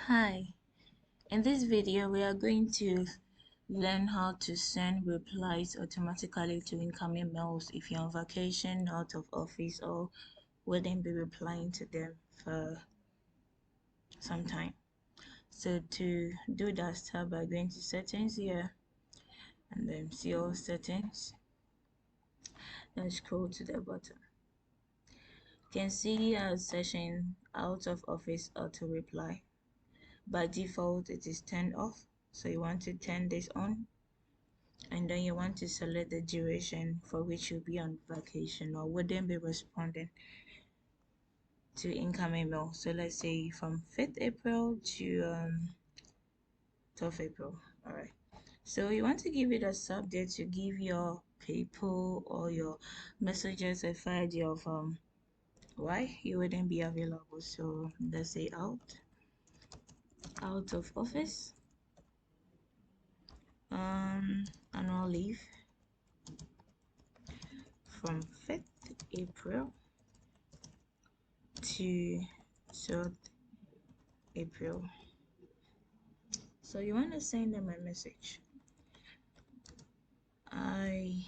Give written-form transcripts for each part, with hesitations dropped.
Hi, in this video we are going to learn how to send replies automatically to incoming mails if you're on vacation, out of office, or wouldn't be replying to them for some time. So to do that, start by going to settings here and then see all settings and scroll to the bottom. You can see a session out of office auto reply. By default it is turned off, so you want to turn this on, and then you want to select the duration for which you'll be on vacation or wouldn't be responding to incoming mail. So let's say from 5th April to 12th April. All right, so you want to give it a subject to give your people or your messages a fair idea of why you wouldn't be available. So let's say out of office, annual leave from 5th April to 3rd April. So you want to send them a message. I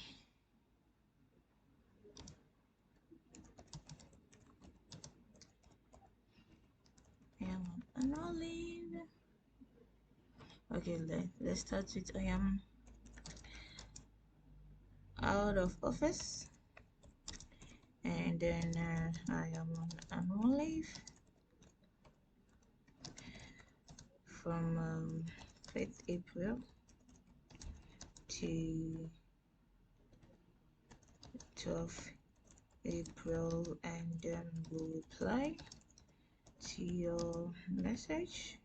am on annual leave. Okay, let's start with I am out of office, and then I am on annual leave from 5th April to 12th April, and then we'll reply to your message.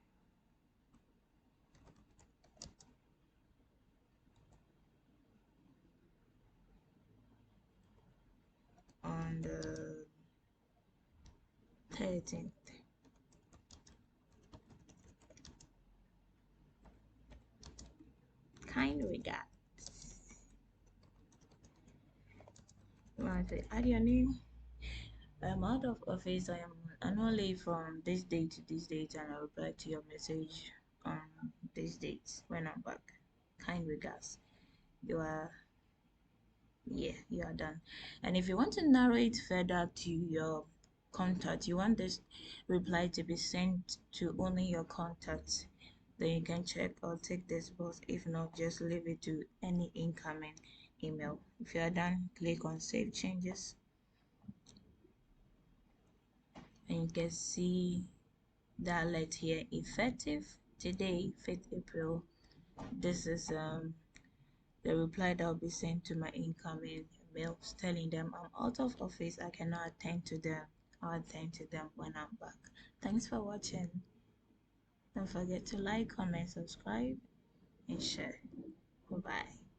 On the 13th. Kind regards. You want to add your name? I'm out of office. I am on annual leave from this date to this date, and I'll reply to your message on this date when I'm back. Kind regards. You are, yeah, you are done. And if you want to narrow it further to your contact, you want this reply to be sent to only your contacts, then you can check or tick this box. If not, just leave it to any incoming email. If you are done, click on save changes, and you can see the alert here: effective today, 5th April. This is the reply that will be sent to my incoming mails, telling them I'm out of office, I cannot attend to them. I'll attend to them when I'm back. Thanks for watching. Don't forget to like, comment, subscribe, and share. Bye bye.